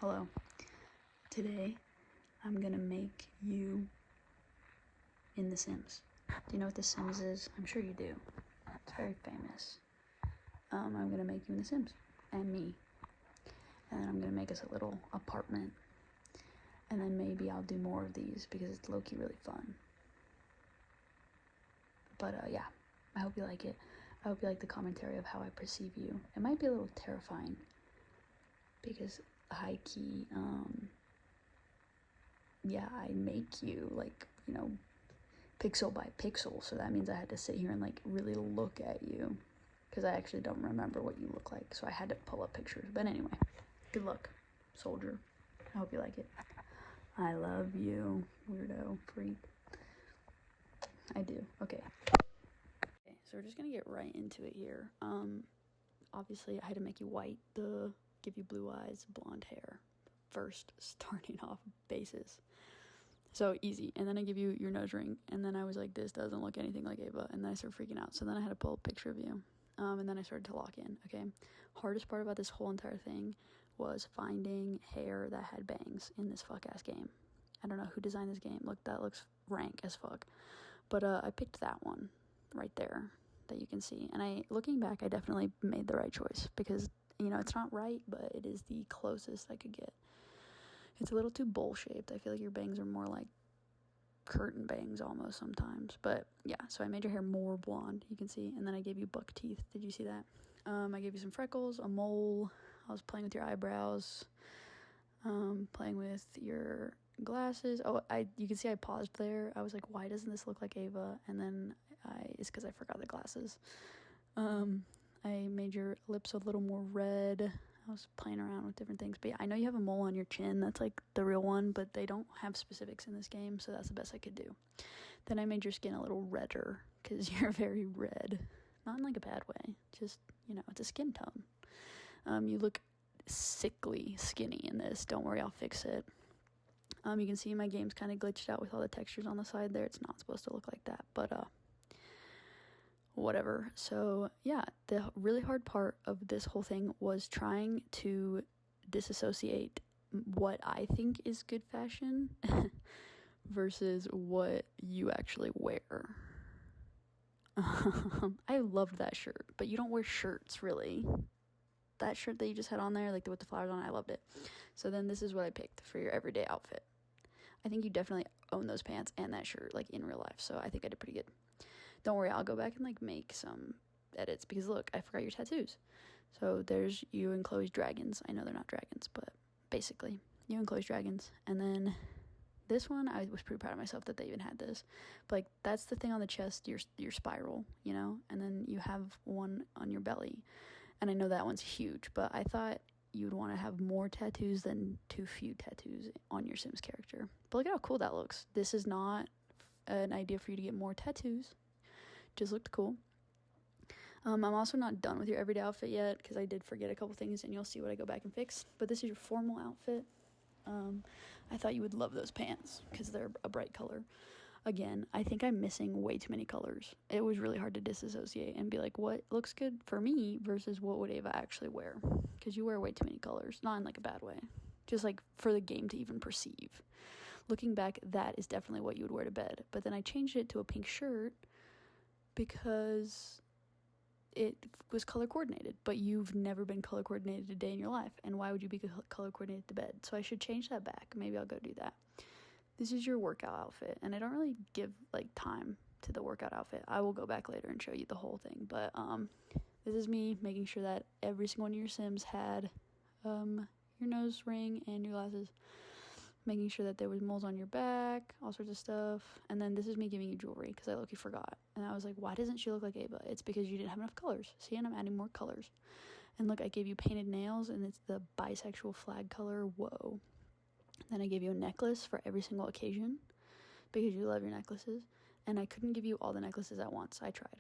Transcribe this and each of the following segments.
Hello. Today, I'm gonna make you in The Sims. Do you know what The Sims is? I'm sure you do. It's very famous. I'm gonna make you in The Sims, and me. And then I'm gonna make us a little apartment. And then maybe I'll do more of these because it's low-key really fun. But yeah, I hope you like it. I hope you like the commentary of how I perceive you. It might be a little terrifying because high-key, yeah, I make you, like, pixel by pixel, so that means I had to sit here and, like, really look at you, because I actually don't remember what you look like, so I had to pull up pictures. But anyway, good luck, soldier. I hope you like it. I love you, weirdo, freak. I do. Okay, so we're just gonna get right into it here. Obviously, I had to make you white, give you blue eyes, blonde hair. First, starting off basis. So easy. And then I give you your nose ring, and then I was like, this doesn't look anything like Ava, and then I started freaking out. So then I had to pull a picture of you, and then I started to lock in. Okay, hardest part about this whole entire thing was finding hair that had bangs in this fuck ass game. I don't know who designed this game. Look, that looks rank as fuck, but I picked that one right there that you can see, and looking back, I definitely made the right choice, because it's not right, but it is the closest I could get. It's a little too bowl-shaped. I feel like your bangs are more like curtain bangs almost sometimes. But yeah, so I made your hair more blonde, you can see. And then I gave you buck teeth. Did you see that? I gave you some freckles, a mole. I was playing with your eyebrows. Playing with your glasses. Oh, you can see I paused there. I was like, why doesn't this look like Ava? And then it's because I forgot the glasses. I made your lips a little more red. I was playing around with different things. But yeah, I know you have a mole on your chin. That's like the real one, but they don't have specifics in this game, so that's the best I could do. Then I made your skin a little redder, because you're very red. Not in like a bad way. Just, it's a skin tone. You look sickly skinny in this. Don't worry, I'll fix it. You can see my game's kind of glitched out with all the textures on the side there. It's not supposed to look like that, but whatever. So yeah, the really hard part of this whole thing was trying to disassociate what I think is good fashion versus what you actually wear. I loved that shirt, but you don't wear shirts, really. That shirt that you just had on there, like with the flowers on it, I loved it. So then this is what I picked for your everyday outfit. I think you definitely own those pants and that shirt, like, in real life, so I think I did pretty good. Don't worry, I'll go back and, like, make some edits, because look, I forgot your tattoos. So there's you and Chloe's dragons. I know they're not dragons, but basically, you and Chloe's dragons. And then this one, I was pretty proud of myself that they even had this. But, like, that's the thing on the chest, your spiral, and then you have one on your belly. And I know that one's huge, but I thought you'd want to have more tattoos than too few tattoos on your Sims character. But look at how cool that looks. This is not an idea for you to get more tattoos. Just looked cool. I'm also not done with your everyday outfit yet, because I did forget a couple things, and you'll see what I go back and fix. But this is your formal outfit. I thought you would love those pants, because they're a bright color. Again, I think I'm missing way too many colors. It was really hard to disassociate and be like, what looks good for me versus what would Ava actually wear? Because you wear way too many colors. Not in, like, a bad way. Just, like, for the game to even perceive. Looking back, that is definitely what you would wear to bed. But then I changed it to a pink shirt because it was color coordinated. But you've never been color coordinated a day in your life. And why would you be color coordinated to bed? So I should change that back. Maybe I'll go do that. This is your workout outfit, and I don't really give, like, time to the workout outfit. I will go back later and show you the whole thing, but this is me making sure that every single one of your Sims had your nose ring and your glasses, making sure that there was moles on your back, all sorts of stuff. And then this is me giving you jewelry, because I low-key forgot, and I was like, why doesn't she look like Ava? It's because you didn't have enough colors. See, and I'm adding more colors. And look, I gave you painted nails, and it's the bisexual flag color. Whoa. Then I gave you a necklace for every single occasion, because you love your necklaces. And I couldn't give you all the necklaces at once. I tried.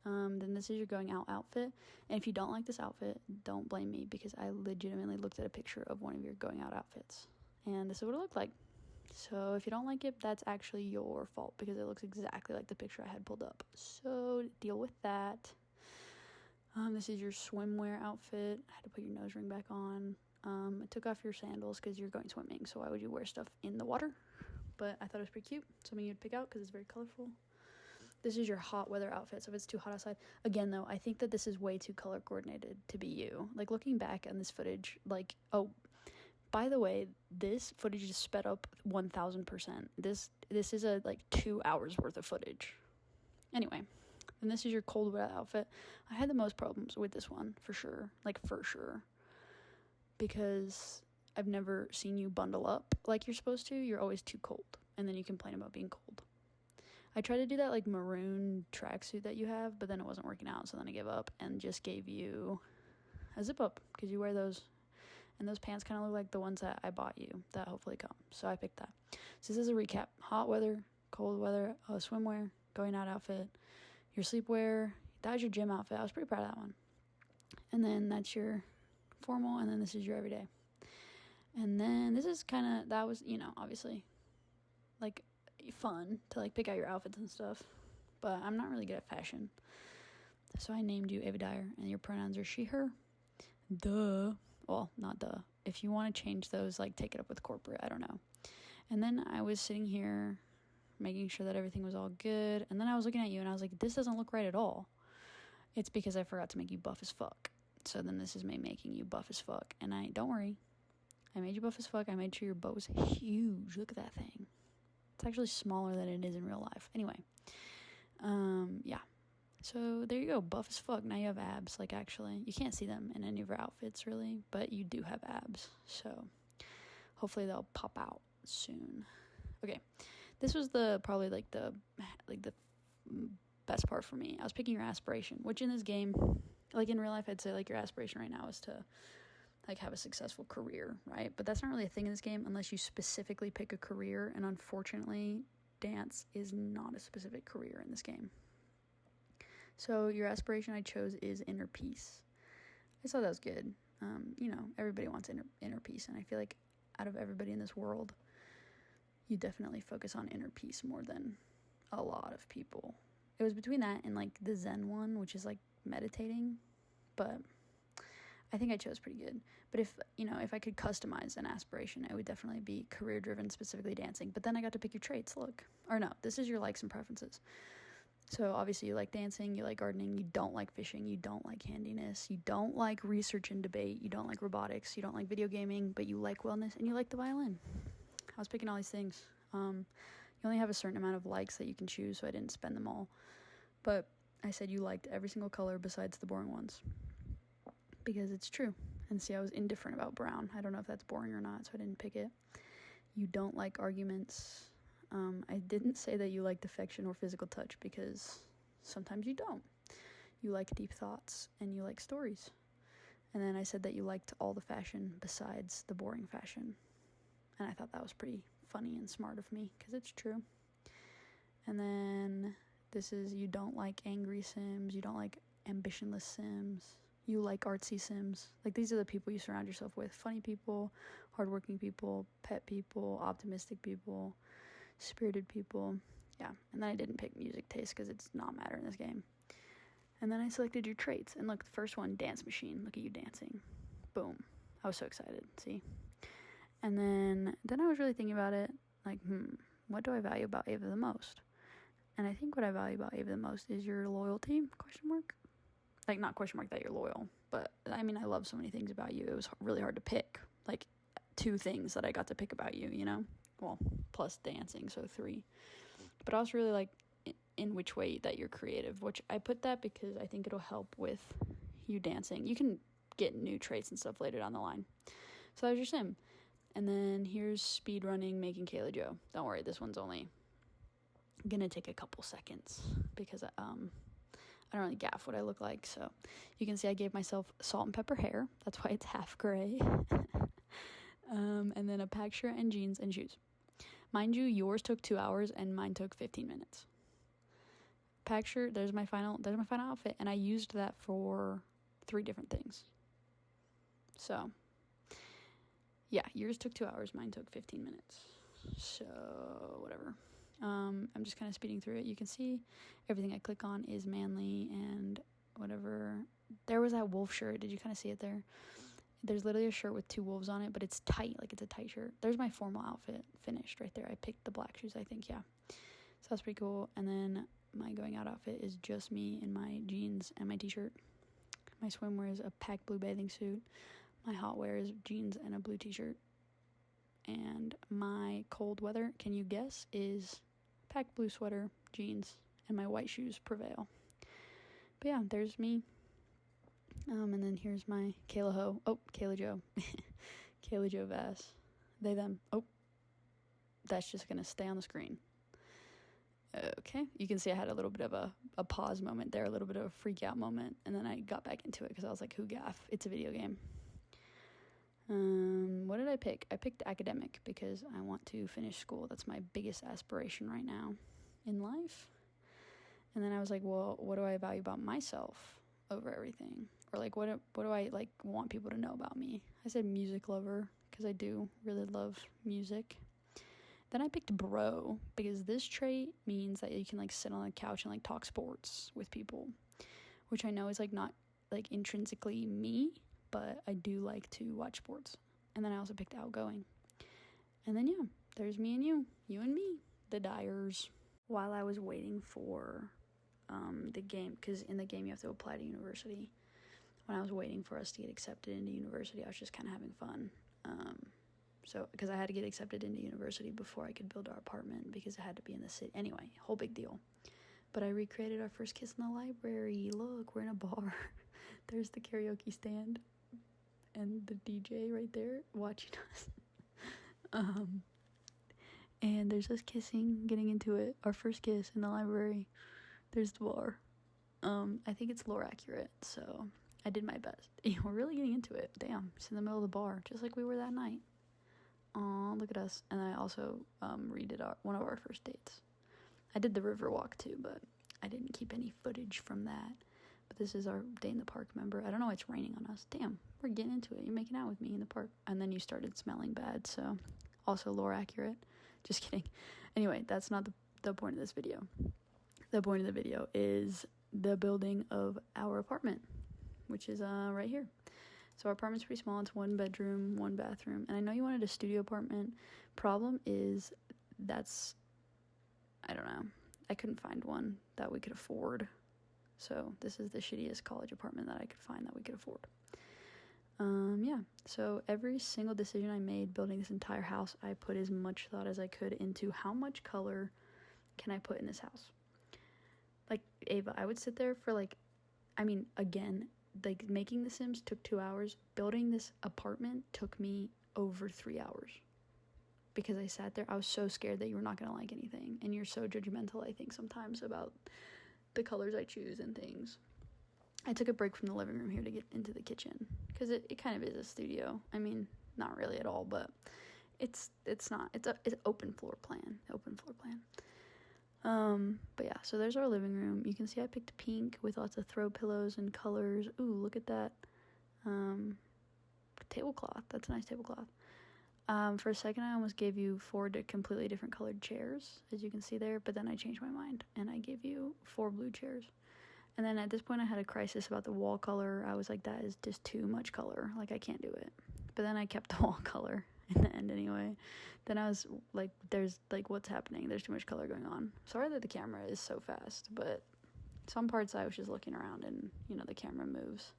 Then this is your going out outfit. And if you don't like this outfit, don't blame me, because I legitimately looked at a picture of one of your going out outfits, and this is what it looked like. So if you don't like it, that's actually your fault, because it looks exactly like the picture I had pulled up. So deal with that. This is your swimwear outfit. I had to put your nose ring back on. I took off your sandals because you're going swimming, so why would you wear stuff in the water? But I thought it was pretty cute, something you'd pick out because it's very colorful. This is your hot weather outfit, so if it's too hot outside. Again, though, I think that this is way too color coordinated to be you. Like, looking back on this footage, like, oh, by the way, this footage is sped up 1,000%. This is a, 2 hours worth of footage. Anyway, and this is your cold weather outfit. I had the most problems with this one, for sure. Because I've never seen you bundle up like you're supposed to. You're always too cold, and then you complain about being cold. I tried to do that, maroon tracksuit that you have, but then it wasn't working out, so then I gave up and just gave you a zip-up, because you wear those, and those pants kind of look like the ones that I bought you that hopefully come, so I picked that. So this is a recap. Hot weather, cold weather, swimwear, going out outfit, your sleepwear. That was your gym outfit. I was pretty proud of that one. And then that's your formal, and then this is your everyday. And then this is kind of, that was, obviously, fun to pick out your outfits and stuff, but I'm not really good at fashion, so I named you Ava Dyer, and your pronouns are she, her. Duh. Well, not duh. If you want to change those, take it up with corporate, I don't know. And then I was sitting here making sure that everything was all good, and then I was looking at you and I was like, this doesn't look right at all. It's because I forgot to make you buff as fuck. So then this is me making you buff as fuck, and don't worry, I made you buff as fuck. I made sure your boat was huge. Look at that thing. It's actually smaller than it is in real life. Anyway, yeah. So there you go, buff as fuck. Now you have abs. Actually, you can't see them in any of your outfits really, but you do have abs. So hopefully they'll pop out soon. Okay, this was probably the best part for me. I was picking your aspiration, which in this game, in real life, I'd say your aspiration right now is to have a successful career, right? But that's not really a thing in this game unless you specifically pick a career, and unfortunately, dance is not a specific career in this game. So your aspiration I chose is inner peace. I thought that was good. Everybody wants inner peace, and I feel like out of everybody in this world, you definitely focus on inner peace more than a lot of people. It was between that and the Zen one, which is meditating, but I think I chose pretty good. But if I could customize an aspiration, it would definitely be career driven, specifically dancing. But then I got to pick your traits. Look, or no, this is your likes and preferences. So obviously you like dancing, you like gardening, you don't like fishing, you don't like handiness, you don't like research and debate, you don't like robotics, you don't like video gaming, but you like wellness and you like the violin. I was picking all these things. You only have a certain amount of likes that you can choose, so I didn't spend them all. But I said you liked every single color besides the boring ones, because it's true. And see, I was indifferent about brown. I don't know if that's boring or not, so I didn't pick it. You don't like arguments. I didn't say that you liked affection or physical touch, because sometimes you don't. You like deep thoughts and you like stories. And then I said that you liked all the fashion besides the boring fashion. And I thought that was pretty funny and smart of me, because it's true. And then this is, you don't like angry Sims, you don't like ambitionless Sims, you like artsy Sims. These are the people you surround yourself with: funny people, hardworking people, pet people, optimistic people, spirited people. Yeah. And then I didn't pick music taste because it's not matter in this game. And then I selected your traits, and look, the first one, dance machine. Look at you dancing. Boom. I was so excited. See? And then I was really thinking about it, what do I value about Ava the most? And I think what I value about Ava the most is your loyalty, ? Not question mark that you're loyal, but I love so many things about you. It was really hard to pick, 2 things that I got to pick about you, Well, plus dancing, so 3. But I also really in which way that you're creative, which I put that because I think it'll help with you dancing. You can get new traits and stuff later down the line. So that was your sim. And then here's speed running, making Kayla Joe. Don't worry, this one's only gonna take a couple seconds because I don't really gaff what I look like. So you can see I gave myself salt and pepper hair. That's why it's half gray. And then a pack shirt and jeans and shoes. Mind you, yours took 2 hours and mine took 15 minutes. Pack shirt, there's my final outfit, and I used that for 3 different things. So yeah, yours took 2 hours, mine took 15 minutes. So whatever. I'm just kind of speeding through it. You can see everything I click on is manly and whatever. There was that wolf shirt. Did you kind of see it there? There's literally a shirt with 2 wolves on it, but it's tight, like it's a tight shirt. There's my formal outfit finished right there. I picked the black shoes, I think, yeah. So that's pretty cool. And then my going out outfit is just me in my jeans and my t-shirt. My swimwear is a packed blue bathing suit. My hot wear is jeans and a blue t-shirt. And my cold weather, can you guess, is packed blue sweater, jeans, and my white shoes prevail. But yeah, there's me. And then here's my Kayla Joe. Kayla Joe Vass. They, them. Oh, that's just going to stay on the screen. Okay. You can see I had a little bit of a pause moment there, a little bit of a freak out moment. And then I got back into it because I was like, who gaff? It's a video game. What did I pick? I picked academic because I want to finish school. That's my biggest aspiration right now in life. And then I was like, well, what do I value about myself over everything? Or like, what do I like want people to know about me? I said music lover because I do really love music. Then I picked bro because this trait means that you can like sit on the couch and like talk sports with people, which I know is like not like intrinsically me, but I do like to watch sports. And then I also picked outgoing. And then yeah, there's me and you and me, the Dyers. While I was waiting for the game, because in the game you have to apply to university. When I was waiting for us to get accepted into university, I was just kind of having fun. So, because I had to get accepted into university before I could build our apartment because it had to be in the city. Anyway, whole big deal. But I recreated our first kiss in the library. Look, we're in a bar. There's the karaoke stand and the DJ right there watching us. And there's us kissing, getting into it. Our first kiss in the library. There's the bar. I think it's lore accurate, so I did my best. We're really getting into it. Damn, it's in the middle of the bar, just like we were that night. Aw, look at us. And I also redid one of our first dates. I did the river walk too, but I didn't keep any footage from that. But this is our day in the park, remember? I don't know why it's raining on us. Damn, we're getting into it. You're making out with me in the park. And then you started smelling bad, so also lore accurate. Just kidding. Anyway, that's not the point of this video. The point of the video is the building of our apartment, which is right here. So our apartment's pretty small. It's 1 bedroom, 1 bathroom. And I know you wanted a studio apartment. Problem is I don't know. I couldn't find one that we could afford. So this is the shittiest college apartment that I could find that we could afford. Yeah. So every single decision I made building this entire house, I put as much thought as I could into how much color can I put in this house. Like, Ava, I would sit there for again, like making The Sims took 2 hours. Building this apartment took me over 3 hours. Because I sat there, I was so scared that you were not going to like anything. And you're so judgmental, I think, sometimes about the colors I choose and things. I took a break from the living room here to get into the kitchen. Because it kind of is a studio. I mean, not really at all, but it's not. It's open floor plan. But yeah, so there's our living room. You can see I picked pink with lots of throw pillows and colors. Ooh, look at that. Tablecloth. That's a nice tablecloth. For a second, I almost gave you 4 completely different colored chairs, as you can see there, but then I changed my mind, and I gave you 4 blue chairs. And then at this point, I had a crisis about the wall color. I was like, that is just too much color. Like, I can't do it. But then I kept the wall color in the end anyway. Then I was like, there's, like, what's happening? There's too much color going on. Sorry that the camera is so fast, but some parts I was just looking around and, the camera moves.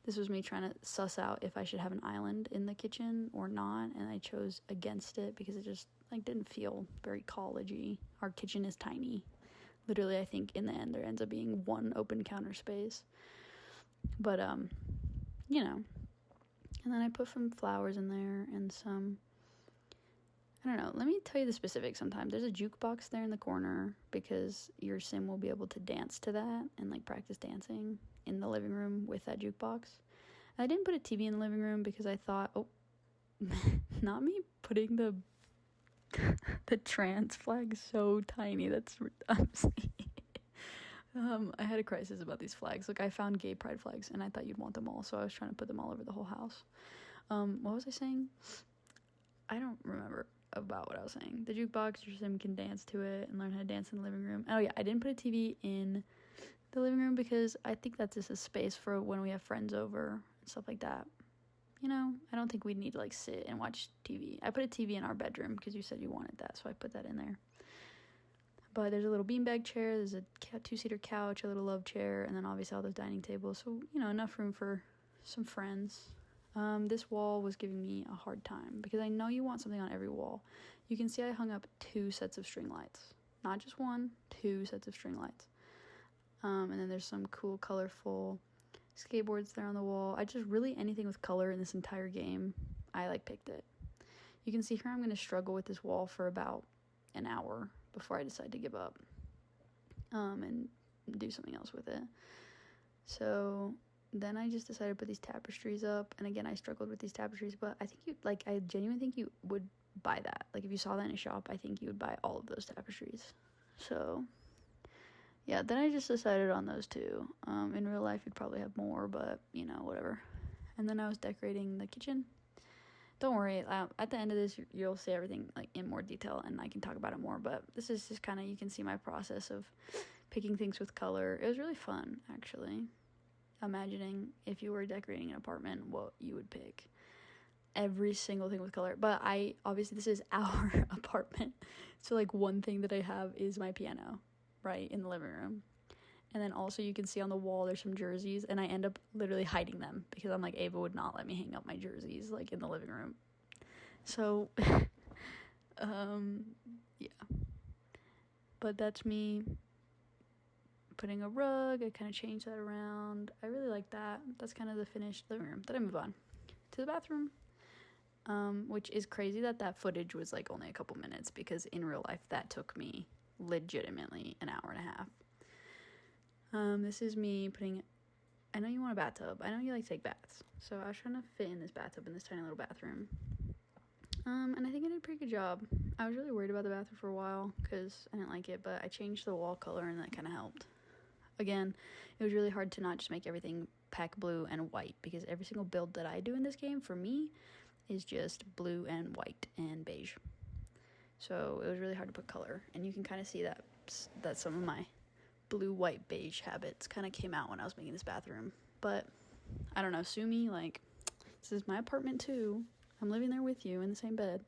This was me trying to suss out if I should have an island in the kitchen or not, and I chose against it because it just, didn't feel very college-y. Our kitchen is tiny. Literally, I think in the end there ends up being 1 open counter space. But, And then I put some flowers in there and some, I don't know. Let me tell you the specifics sometimes. There's a jukebox there in the corner because your sim will be able to dance to that and, practice dancing in the living room with that jukebox. I didn't put a TV in the living room because I thought, not me putting the trans flag so tiny. That's I had a crisis about these flags. Look, I found gay pride flags and I thought you'd want them all, so I was trying to put them all over the whole house. What was I saying? I don't remember about what I was saying. The jukebox, your sim can dance to it and learn how to dance in the living room. Oh yeah, I didn't put a TV in the living room because I think that's just a space for when we have friends over and stuff like that. I don't think we'd need to, like, sit and watch TV. I put a TV in our bedroom because you said you wanted that, so I put that in there. But there's a little beanbag chair, there's a 2-seater couch, a little love chair, and then obviously all those dining tables. So, enough room for some friends. This wall was giving me a hard time because I know you want something on every wall. You can see I hung up 2 sets of string lights. Not just 1, 2 sets of string lights. And then there's some cool, colorful skateboards there on the wall. I just really, anything with color in this entire game, I, picked it. You can see here I'm going to struggle with this wall for about an hour before I decide to give up and do something else with it. So then I just decided to put these tapestries up, and again I struggled with these tapestries, but I think I genuinely think you would buy that. Like, if you saw that in a shop, I think you would buy all of those tapestries. So yeah, then I just decided on those 2. In real life you'd probably have more, but whatever. And then I was decorating the kitchen. Don't worry, at the end of this, you'll see everything, in more detail, and I can talk about it more, but this is just kind of, you can see my process of picking things with color. It was really fun, actually, imagining if you were decorating an apartment, what you would pick. Every single thing with color, but obviously, this is our apartment, so, one thing that I have is my piano, right, in the living room. And then also you can see on the wall there's some jerseys, and I end up literally hiding them because I'm like, Ava would not let me hang up my jerseys in the living room. So yeah. But that's me putting a rug. I kind of changed that around. I really like that. That's kind of the finished living room. Then I move on to the bathroom, which is crazy that footage was only a couple minutes, because in real life that took me legitimately an hour and a half. This is me I know you want a bathtub. I know you like to take baths. So I was trying to fit in this bathtub in this tiny little bathroom. And I think I did a pretty good job. I was really worried about the bathroom for a while because I didn't like it, but I changed the wall color and that kind of helped. Again, it was really hard to not just make everything pack blue and white, because every single build that I do in this game, for me, is just blue and white and beige. So it was really hard to put color, and you can kind of see that some of my blue, white, beige habits kind of came out when I was making this bathroom. But I don't know, sue me, this is my apartment too. I'm living there with you in the same bed.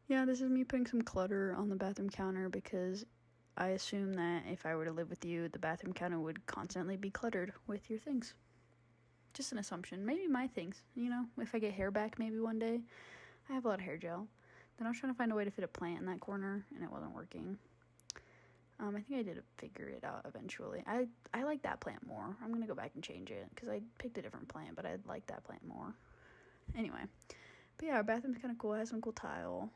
Yeah, this is me putting some clutter on the bathroom counter, because I assume that if I were to live with you, the bathroom counter would constantly be cluttered with your things. Just an assumption. Maybe my things, if I get hair back maybe one day. I have a lot of hair gel. Then I was trying to find a way to fit a plant in that corner, and it wasn't working. I think I did figure it out eventually. I like that plant more. I'm going to go back and change it, because I picked a different plant, but I like that plant more. Anyway. But yeah, our bathroom's kind of cool. It has some cool tile.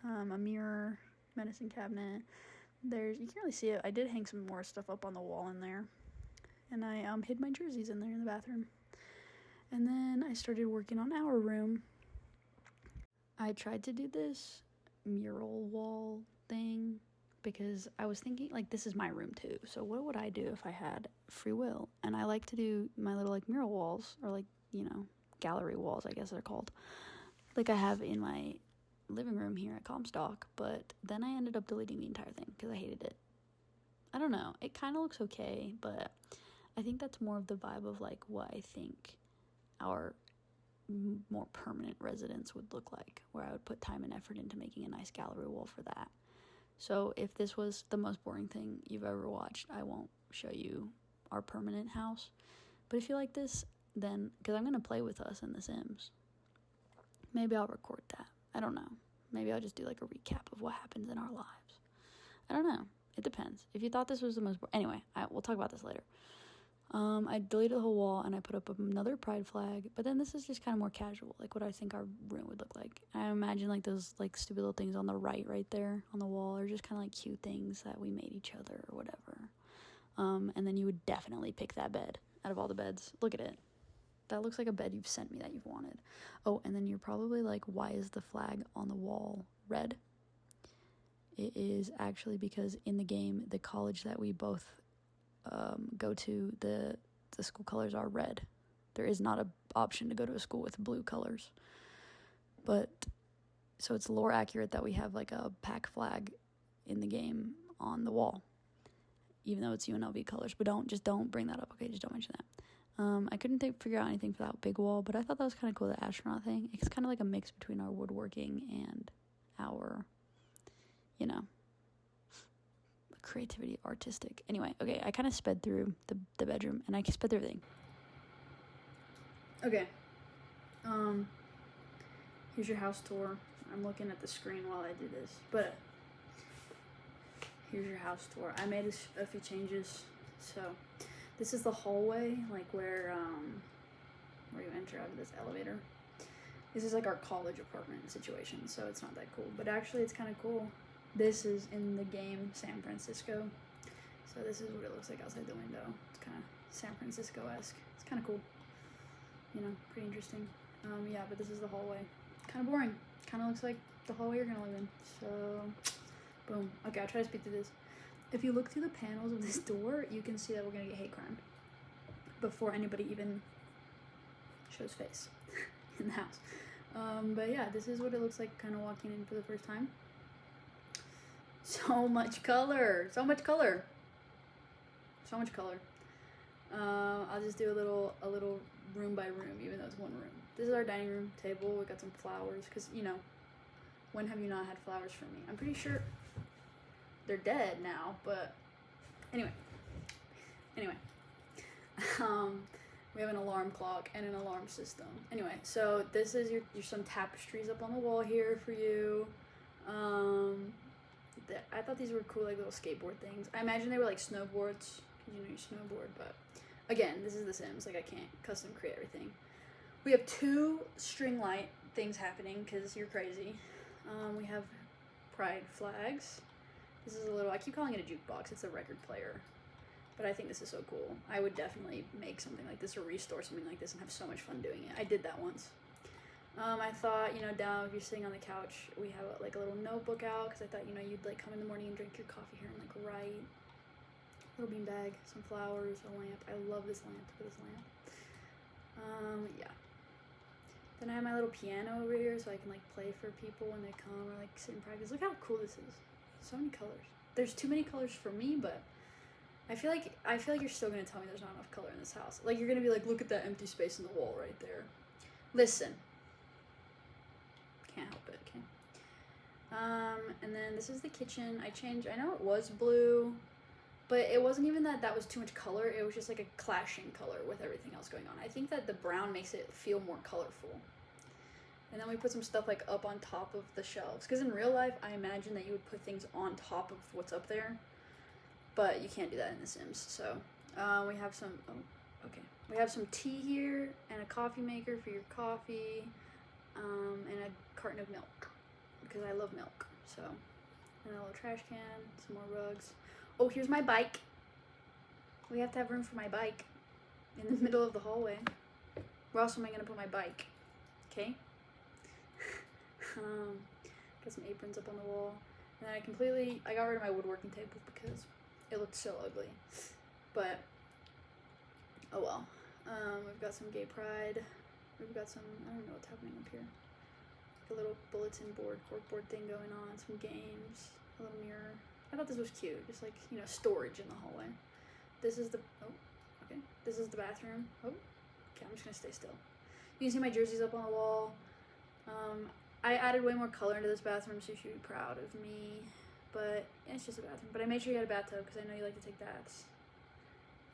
A mirror, medicine cabinet. You can't really see it. I did hang some more stuff up on the wall in there. And I hid my jerseys in there in the bathroom. And then I started working on our room. I tried to do this mural wall thing, because I was thinking, this is my room too, so what would I do if I had free will? And I like to do my little, mural walls, or, gallery walls, I guess they're called, I have in my living room here at Comstock, but then I ended up deleting the entire thing, because I hated it. I don't know, it kind of looks okay, but I think that's more of the vibe of, what I think our more permanent residence would look like, where I would put time and effort into making a nice gallery wall for that. So if this was the most boring thing you've ever watched, I won't show you our permanent house. But if you like this, then, because I'm going to play with us in The Sims, maybe I'll record that. I don't know. Maybe I'll just do a recap of what happens in our lives. I don't know. It depends. If you thought this was the most anyway, we'll talk about this later. I deleted the whole wall, and I put up another pride flag, but then this is just kind of more casual, what I think our room would look like. I imagine those stupid little things on the right there on the wall are just kind of cute things that we made each other or whatever. And then you would definitely pick that bed out of all the beds. Look at it. That looks like a bed you've sent me that you've wanted. Oh, and then you're probably why is the flag on the wall red? It is actually because in the game, the college that we both go to, the school colors are red. There is not an option to go to a school with blue colors. But so it's lore accurate that we have a pack flag in the game on the wall, even though it's UNLV colors. But don't bring that up, okay? Just don't mention that. I couldn't figure out anything for that big wall, but I thought that was kind of cool, the astronaut thing. It's kind of like a mix between our woodworking and our, you know, creativity, artistic. Anyway, okay, I kind of sped through the bedroom, and I sped through everything. Okay. Here's your house tour. I'm looking at the screen while I do this, but here's your house tour. I made a few changes. So this is the hallway, like where you enter out of this elevator. This is like our college apartment situation, so it's not that cool, but actually it's kind of cool. This is in the game San Francisco. So this is what it looks like outside the window. It's kind of San Francisco-esque. It's kind of cool. You know, pretty interesting. Yeah, but this is the hallway. Kind of boring. Kind of looks like the hallway you're gonna live in. So, boom. Okay, I'll try to speed through this. If you look through the panels of this door, you can see that we're gonna get hate crime before anybody even shows face in the house. But yeah, this is what it looks like kind of walking in for the first time. So much color. So much color. So much color. I'll just do a little room by room, even though it's one room. This is our dining room table. We got some flowers, because, you know, when have you not had flowers from me? I'm pretty sure they're dead now, but anyway. We have an alarm clock and an alarm system. Anyway, so this is your some tapestries up on the wall here for you. I thought these were cool, like little skateboard things. I imagine they were like snowboards, because you know you snowboard, but again, this is The Sims, like I can't custom create everything. We have 2 string light things happening, because you're crazy. We have pride flags. This is a little, I keep calling it a jukebox, it's a record player. But I think this is so cool. I would definitely make something like this or restore something like this and have so much fun doing it. I did that once. I thought, you know, down if you're sitting on the couch, we have like a little notebook out, because I thought, you know, you'd like come in the morning and drink your coffee here and like write. Little bean bag, some flowers, a lamp. I love this lamp. Look at this lamp. Yeah. Then I have my little piano over here, so I can like play for people when they come or like sit and practice. Look how cool this is. So many colors. There's too many colors for me, but I feel like you're still gonna tell me there's not enough color in this house. Like you're gonna be like, look at that empty space in the wall right there. Listen. Can't help it, okay. And then this is the kitchen. I know it was blue, but it wasn't even that was too much color. It was just like a clashing color with everything else going on. I think that the brown makes it feel more colorful. And then we put some stuff like up on top of the shelves. Because in real life, I imagine that you would put things on top of what's up there. But you can't do that in The Sims. So we have some, we have some tea here and a coffee maker for your coffee. And a carton of milk. Because I love milk. So, and a little trash can, some more rugs. Oh, here's my bike. We have to have room for my bike in the middle of the hallway. Where else am I going to put my bike? Okay. Got some aprons up on the wall. And then I got rid of my woodworking table because it looked so ugly. But, oh well. We've got some gay pride. We've got some, I don't know what's happening up here. A little bulletin board, corkboard thing going on. Some games. A little mirror. I thought this was cute, just like, you know, storage in the hallway. This is the, this is the bathroom. Okay, I'm just gonna stay still. You can see my jerseys up on the wall. I added way more color into this bathroom, so you should be proud of me. But yeah, it's just a bathroom. But I made sure you had a bathtub, because I know you like to take baths.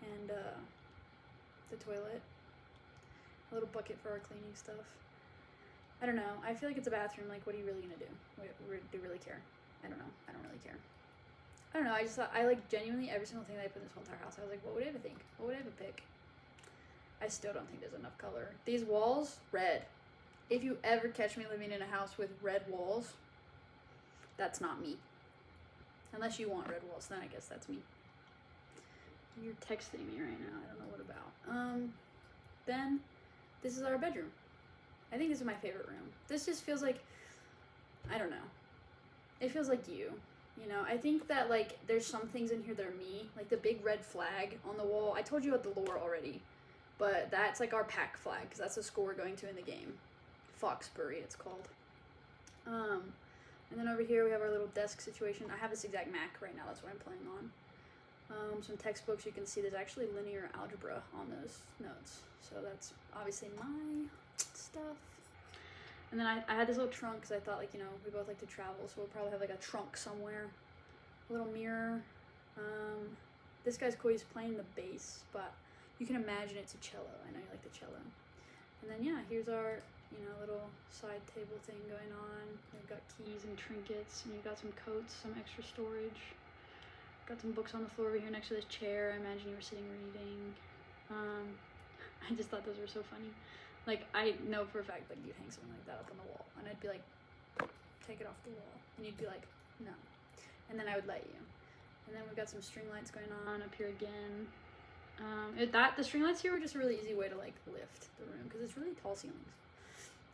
And the toilet. A little bucket for our cleaning stuff. I don't know. I feel like it's a bathroom. Like, what are you really gonna do? Do you really care? I don't know. I don't really care. I don't know, I just thought, I like genuinely every single thing that I put in this whole entire house, I was like, what would I ever think? What would I ever pick? I still don't think there's enough color. These walls, red. If you ever catch me living in a house with red walls, that's not me. Unless you want red walls, then I guess that's me. You're texting me right now, I don't know what about. Then, this is our bedroom. I think this is my favorite room. This just feels like, I don't know. It feels like you. You know, I think that, like, there's some things in here that are me. Like, the big red flag on the wall. I told you about the lore already. But that's, like, our pack flag. Because that's the school we're going to in the game. Foxbury, it's called. And then over here we have our little desk situation. I have this exact Mac right now. That's what I'm playing on. Some textbooks. You can see there's actually linear algebra on those notes. So that's obviously my stuff. And then I had this little trunk because I thought, like, you know, we both like to travel, so we'll probably have like a trunk somewhere. A little mirror. This guy's cool. He's playing the bass, but you can imagine it's a cello. I know you like the cello. And then yeah, here's our, you know, little side table thing going on. We've got keys and trinkets, and you've got some coats, some extra storage. Got some books on the floor over here next to this chair. I imagine you were sitting reading. I just thought those were so funny. Like, I know for a fact that you'd hang something like that up on the wall, and I'd be like, take it off the wall, and you'd be like, no, and then I would let you. And then we've got some string lights going on up here again. The string lights here were just a really easy way to like lift the room because it's really tall ceilings.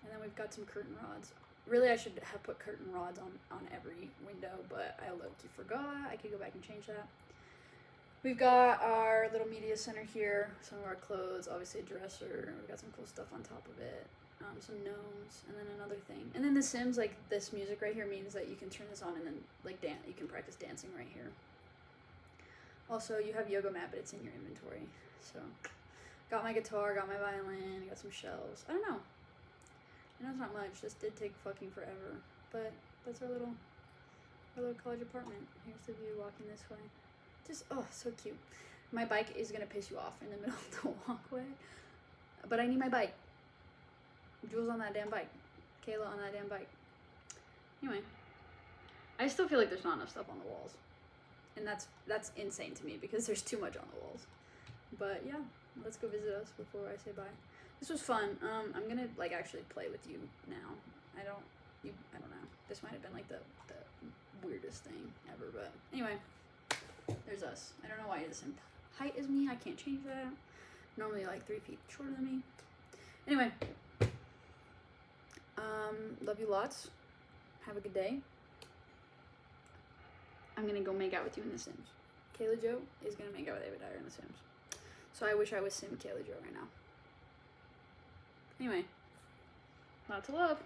And then we've got some curtain rods. Really, I should have put curtain rods on every window, but I low-key forgot. I could go back and change that. We've got our little media center here, some of our clothes, obviously a dresser. We've got some cool stuff on top of it, some gnomes, and then another thing. And then The Sims, like this music right here means that you can turn this on and then like you can practice dancing right here. Also, you have yoga mat, but it's in your inventory. So, got my guitar, got my violin, got some shelves. I don't know. I know it's not much. This did take fucking forever, but that's our little college apartment. Here's the view walking this way. Just, oh, so cute. My bike is gonna piss you off in the middle of the walkway, but I need my bike. Jules on that damn bike. Kayla on that damn bike. Anyway, I still feel like there's not enough stuff on the walls, and that's insane to me because there's too much on the walls. But yeah, let's go visit us before I say bye. This was fun. I'm gonna like actually play with you now. I don't know. This might have been like the weirdest thing ever, but anyway, there's us. I don't know why you're the same height as me. I can't change that. Normally like 3 feet shorter than me. Anyway, love you lots. Have a good day. I'm gonna go make out with you in The Sims. Kayla Jo is gonna make out with Ava Dyer in The Sims. So I wish I was Sim Kayla Jo right now. Anyway, lots of love.